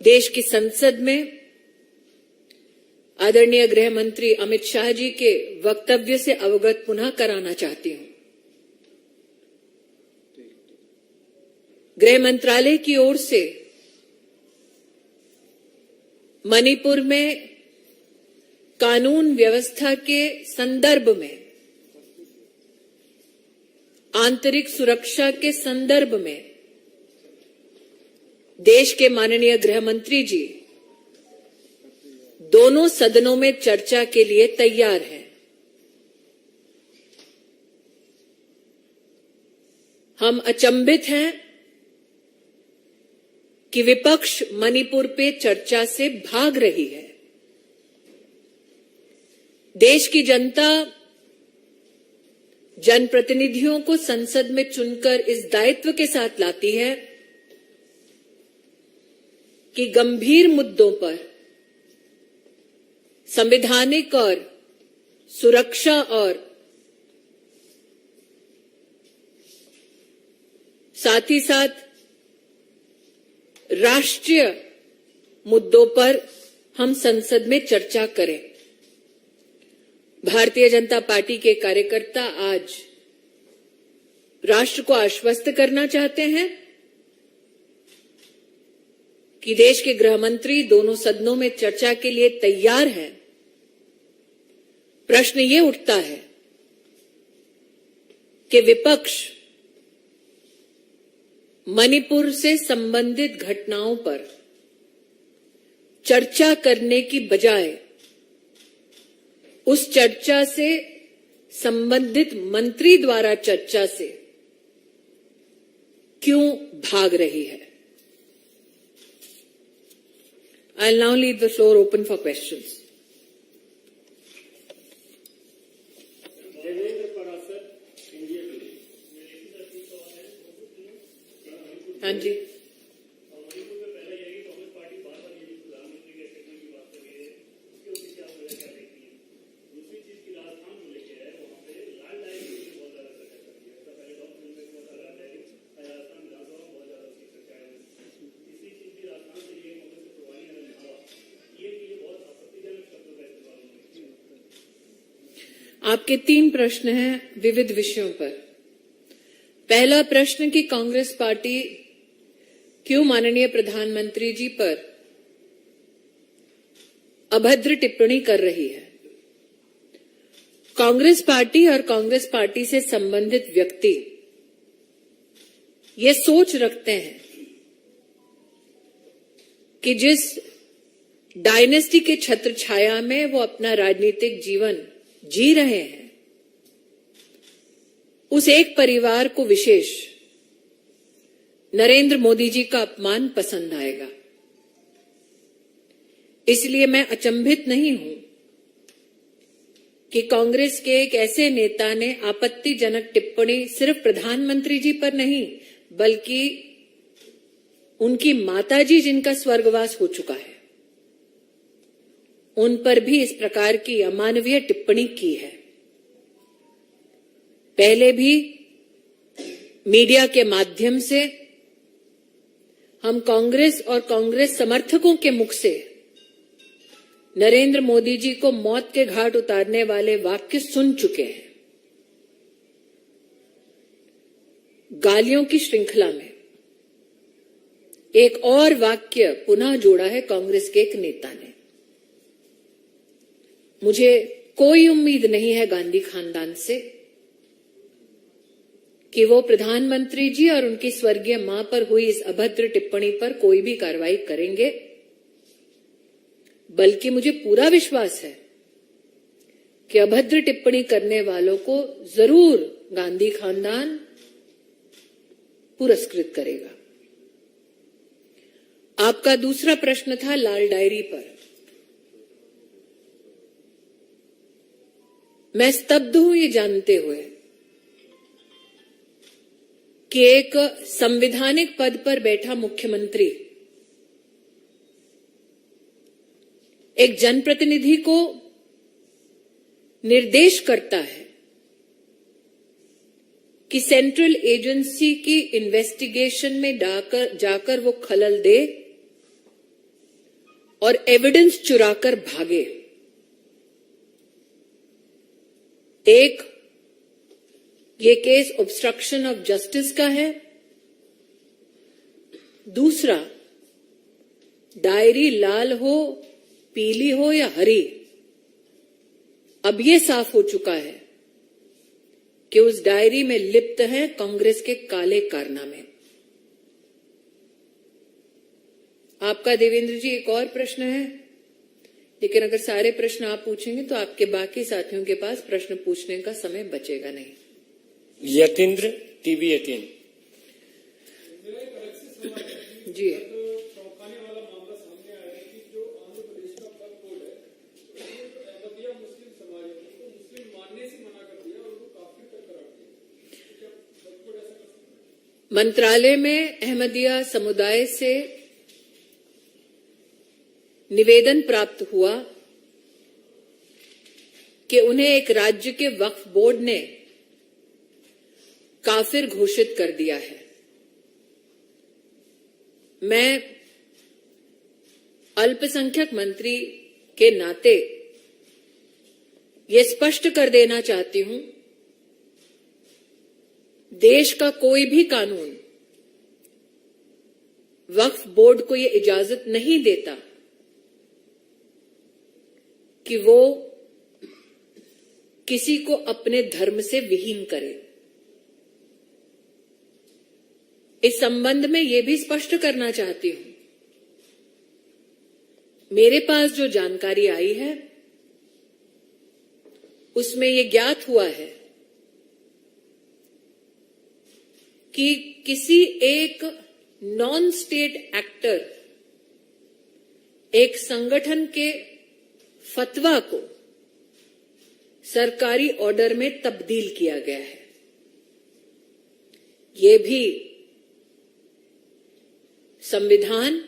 देश की संसद में आदरणीय गृह मंत्री अमित शाह जी के वक्तव्य से अवगत पुनः कराना चाहती हूं। गृह मंत्रालय की ओर से मणिपुर में कानून व्यवस्था के संदर्भ में, आंतरिक सुरक्षा के संदर्भ में देश के माननीय गृह मंत्री जी दोनों सदनों में चर्चा के लिए तैयार हैं। हम अचंभित हैं कि विपक्ष मणिपुर पे चर्चा से भाग रही है। देश की जनता जनप्रतिनिधियों को संसद में चुनकर इस दायित्व के साथ लाती है कि गंभीर मुद्दों पर संवैधानिक और सुरक्षा और साथ ही साथ राष्ट्रीय मुद्दों पर हम संसद में चर्चा करें। भारतीय जनता पार्टी के कार्यकर्ता आज राष्ट्र को आश्वस्त करना चाहते हैं कि देश के गृह मंत्री दोनों सदनों में चर्चा के लिए तैयार हैं। प्रश्न ये उठता है कि विपक्ष मणिपुर से संबंधित घटनाओं पर चर्चा करने की बजाय उस चर्चा से संबंधित मंत्री द्वारा चर्चा से क्यों भाग रही है। I'll now leave the floor open for questions. हाँ जी, आपके 3 प्रश्न हैं विविध विषयों पर। पहला प्रश्न कि कांग्रेस पार्टी क्यों माननीय प्रधानमंत्री जी पर अभद्र टिप्पणी कर रही है। कांग्रेस पार्टी और कांग्रेस पार्टी से संबंधित व्यक्ति ये सोच रखते हैं कि जिस डायनेस्टी के छत्र छाया में वो अपना राजनीतिक जीवन जी रहे हैं, उस एक परिवार को विशेष नरेंद्र मोदी जी का अपमान पसंद आएगा। इसलिए मैं अचंभित नहीं हूं कि कांग्रेस के एक ऐसे नेता ने आपत्तिजनक टिप्पणी सिर्फ प्रधानमंत्री जी पर नहीं, बल्कि उनकी माताजी जिनका स्वर्गवास हो चुका है, उन पर भी इस प्रकार की अमानवीय टिप्पणी की है। पहले भी मीडिया के माध्यम से हम कांग्रेस और कांग्रेस समर्थकों के मुख से नरेंद्र मोदी जी को मौत के घाट उतारने वाले वाक्य सुन चुके हैं। गालियों की श्रृंखला में एक और वाक्य पुनः जोड़ा है कांग्रेस के एक नेता ने। मुझे कोई उम्मीद नहीं है गांधी खानदान से कि वो प्रधानमंत्री जी और उनकी स्वर्गीय मां पर हुई इस अभद्र टिप्पणी पर कोई भी कार्रवाई करेंगे, बल्कि मुझे पूरा विश्वास है कि अभद्र टिप्पणी करने वालों को जरूर गांधी खानदान पुरस्कृत करेगा। आपका दूसरा प्रश्न था लाल डायरी पर। मैं स्तब्ध हूं ये जानते हुए कि एक संवैधानिक पद पर बैठा मुख्यमंत्री एक जनप्रतिनिधि को निर्देश करता है कि सेंट्रल एजेंसी की इन्वेस्टिगेशन में जाकर वो खलल दे और एविडेंस चुराकर भागे। एक, ये केस ऑब्स्ट्रक्शन ऑफ जस्टिस का है। दूसरा, डायरी लाल हो, पीली हो या हरी, अब ये साफ हो चुका है कि उस डायरी में लिप्त है कांग्रेस के काले कारनामे। आपका देवेंद्र जी एक और प्रश्न है, लेकिन अगर सारे प्रश्न आप पूछेंगे तो आपके बाकी साथियों के पास प्रश्न पूछने का समय बचेगा नहीं। यतीन्द्र, टीवी 18। जी, चौंकाने वाला मामला सामने आया है कि जो आंध्र प्रदेश का वक्फ बोर्ड है, उसने तो अहमदिया मुस्लिम समाज को मुस्लिम मानने से मना कर दिया और उनको काफिर तक करार दिया। क्या वक्फ बोर्ड ऐसा कर सकता है? मंत्रालय में अहमदिया समुदाय से निवेदन प्राप्त हुआ कि उन्हें एक राज्य के वक्फ बोर्ड ने काफिर घोषित कर दिया है। मैं अल्पसंख्यक मंत्री के नाते ये स्पष्ट कर देना चाहती हूं, देश का कोई भी कानून वक्फ बोर्ड को ये इजाजत नहीं देता कि वो किसी को अपने धर्म से विहीन करे। इस संबंध में यह भी स्पष्ट करना चाहती हूं, मेरे पास जो जानकारी आई है उसमें यह ज्ञात हुआ है कि किसी एक नॉन स्टेट एक्टर, एक संगठन के फतवा को सरकारी ऑर्डर में तब्दील किया गया है। यह भी संविधान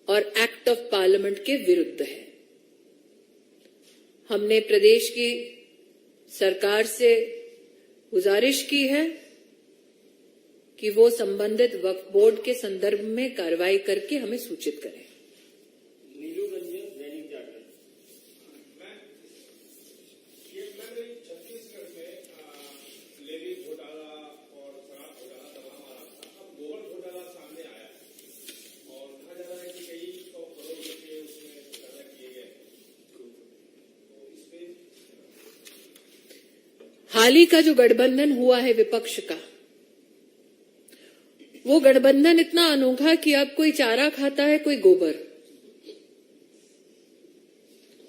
और एक्ट ऑफ पार्लियामेंट के विरुद्ध है। हमने प्रदेश की सरकार से गुजारिश की है कि वो संबंधित वक्फ बोर्ड के संदर्भ में कार्रवाई करके हमें सूचित करें। नीलू रंजन, दैनिक जागरण। छत्तीसगढ़ में लेवी घोटाला और शराब घोटाला दबा मारा था। अब गोबर घोटाला सामने आया और कहा जा रहा है कि कई 100 करोड़ रुपए उसमें घोटाला किए गए। तो इसमें हाल ही का जो गठबंधन हुआ है विपक्ष का, वो गठबंधन इतना अनोखा कि अब कोई चारा खाता है, कोई गोबर।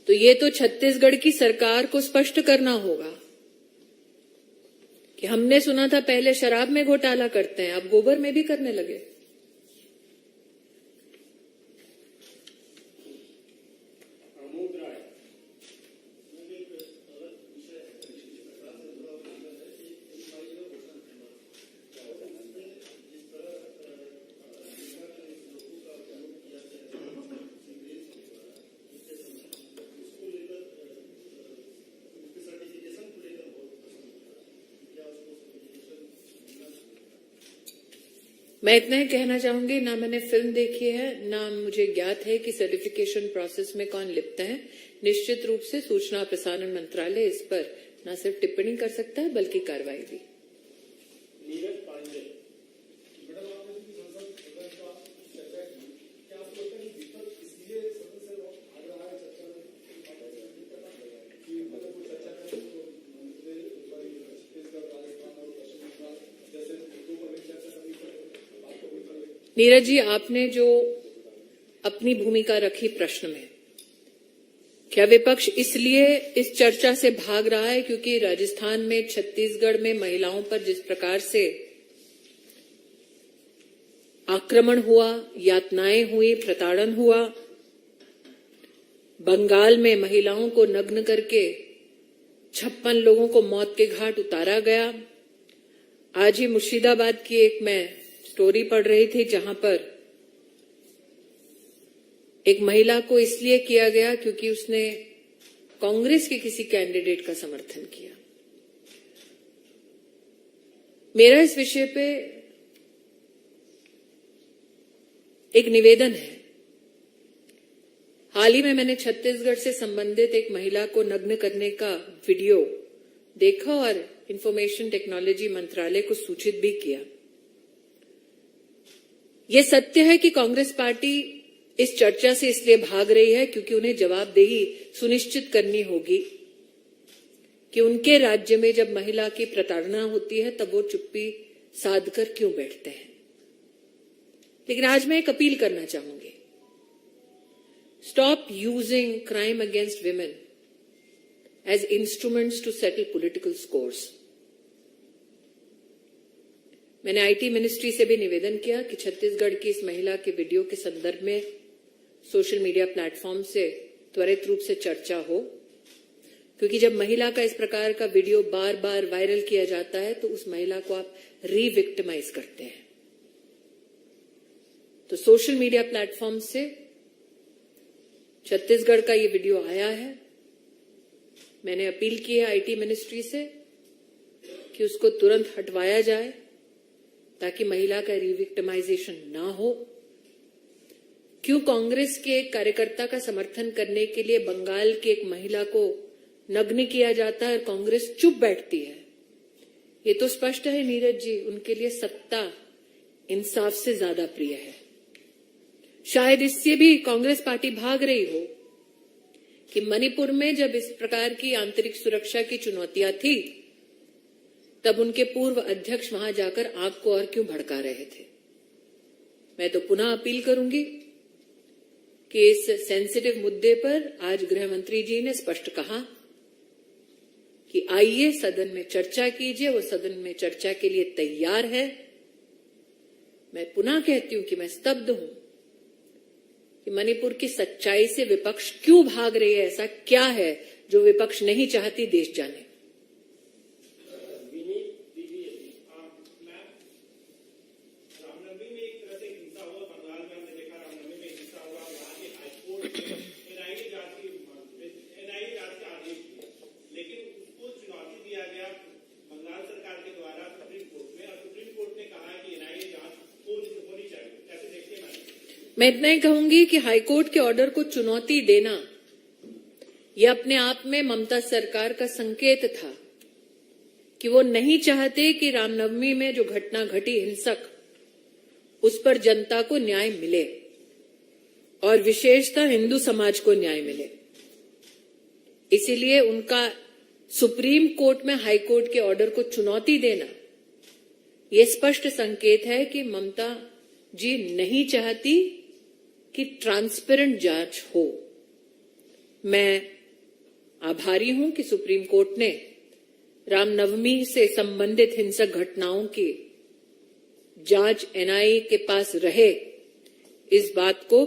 तो ये तो छत्तीसगढ़ की सरकार को स्पष्ट करना होगा कि हमने सुना था पहले शराब में घोटाला करते हैं, अब गोबर में भी करने लगे। मैं इतना ही कहना चाहूंगी, ना मैंने फिल्म देखी है, ना मुझे ज्ञात है कि सर्टिफिकेशन प्रोसेस में कौन लिप्त है। निश्चित रूप से सूचना और प्रसारण मंत्रालय इस पर न सिर्फ टिप्पणी कर सकता है बल्कि कार्रवाई भी। नीरज पांडे। मैडम, आपने जो संसद सदन का चर्चा की, क्या आपको लगता है कि विपक्ष इसलिए सदन से भाग रहा है चर्चा में कि मतलब वो चर्चा करें तो छत्तीसगढ़, राजस्थान और पश्चिम बंगाल जैसे मुद्दों पर भी चर्चा करनी पड़े? नीरज जी, आपने जो अपनी भूमिका रखी प्रश्न में, क्या विपक्ष इसलिए इस चर्चा से भाग रहा है क्योंकि राजस्थान में, छत्तीसगढ़ में महिलाओं पर जिस प्रकार से आक्रमण हुआ, यातनाएं हुई, प्रताड़न हुआ, बंगाल में महिलाओं को नग्न करके 56 लोगों को मौत के घाट उतारा गया। आज ही मुर्शिदाबाद की एक मैं स्टोरी पढ़ रही थी जहां पर एक महिला को इसलिए किया गया क्योंकि उसने कांग्रेस के किसी कैंडिडेट का समर्थन किया। मेरा इस विषय पे एक निवेदन है हाल ही में मैंने छत्तीसगढ़ से संबंधित एक महिला को नग्न करने का वीडियो देखा और इंफॉर्मेशन टेक्नोलॉजी मंत्रालय को सूचित भी किया। ये सत्य है कि कांग्रेस पार्टी इस चर्चा से इसलिए भाग रही है क्योंकि उन्हें जवाबदेही सुनिश्चित करनी होगी कि उनके राज्य में जब महिला की प्रताड़ना होती है तब वो चुप्पी साध कर क्यों बैठते हैं। लेकिन आज मैं एक अपील करना चाहूंगी, stop using crime against women as instruments to settle political scores. मैंने आईटी मिनिस्ट्री से भी निवेदन किया कि छत्तीसगढ़ की इस महिला के वीडियो के संदर्भ में सोशल मीडिया प्लेटफॉर्म से त्वरित रूप से चर्चा हो, क्योंकि जब महिला का इस प्रकार का वीडियो बार बार वायरल किया जाता है तो उस महिला को आप रीविक्टिमाइज करते हैं। तो सोशल मीडिया प्लेटफॉर्म से छत्तीसगढ़ का ये वीडियो आया है, मैंने अपील की है आईटी मिनिस्ट्री से कि उसको तुरंत हटवाया जाए ताकि महिला का रीविक्टिमाइजेशन ना हो। क्यों कांग्रेस के एक कार्यकर्ता का समर्थन करने के लिए बंगाल की एक महिला को नग्न किया जाता है और कांग्रेस चुप बैठती है? ये तो स्पष्ट है नीरज जी, उनके लिए सत्ता इंसाफ से ज्यादा प्रिय है। शायद इससे भी कांग्रेस पार्टी भाग रही हो कि मणिपुर में जब इस प्रकार की आंतरिक सुरक्षा की चुनौतियां थी तब उनके पूर्व अध्यक्ष वहां जाकर आग को और क्यों भड़का रहे थे। मैं तो पुनः अपील करूंगी कि इस सेंसिटिव मुद्दे पर आज गृह मंत्री जी ने स्पष्ट कहा कि आइए सदन में चर्चा कीजिए, वो सदन में चर्चा के लिए तैयार है। मैं पुनः कहती हूं कि मैं स्तब्ध हूं कि मणिपुर की सच्चाई से विपक्ष क्यों भाग रही है। ऐसा क्या है जो विपक्ष नहीं चाहती देश जाने। रामनवमी में एक तरह से हिंसा हुआ, बंगाल में हमने देखा रामनवमी में हिंसा हुआ, वहां की हाईकोर्ट एनआईए जांच का आदेश दिया, लेकिन उसको चुनौती दिया गया बंगाल सरकार के द्वारा सुप्रीम कोर्ट में, और सुप्रीम कोर्ट ने कहा कि एनआईए जांच होनी चाहिए। कैसे देखते हैं? मैं इतना ही कहूंगी कि हाईकोर्ट के ऑर्डर को चुनौती देना यह अपने आप में ममता सरकार का संकेत था कि वो नहीं चाहते कि रामनवमी में जो घटना घटी हिंसक, उस पर जनता को न्याय मिले और विशेषतः हिंदू समाज को न्याय मिले। इसीलिए उनका सुप्रीम कोर्ट में हाई कोर्ट के ऑर्डर को चुनौती देना यह स्पष्ट संकेत है कि ममता जी नहीं चाहती कि ट्रांसपेरेंट जांच हो। मैं आभारी हूं कि सुप्रीम कोर्ट ने रामनवमी से संबंधित हिंसक घटनाओं की जांच एनआईए के पास रहे, इस बात को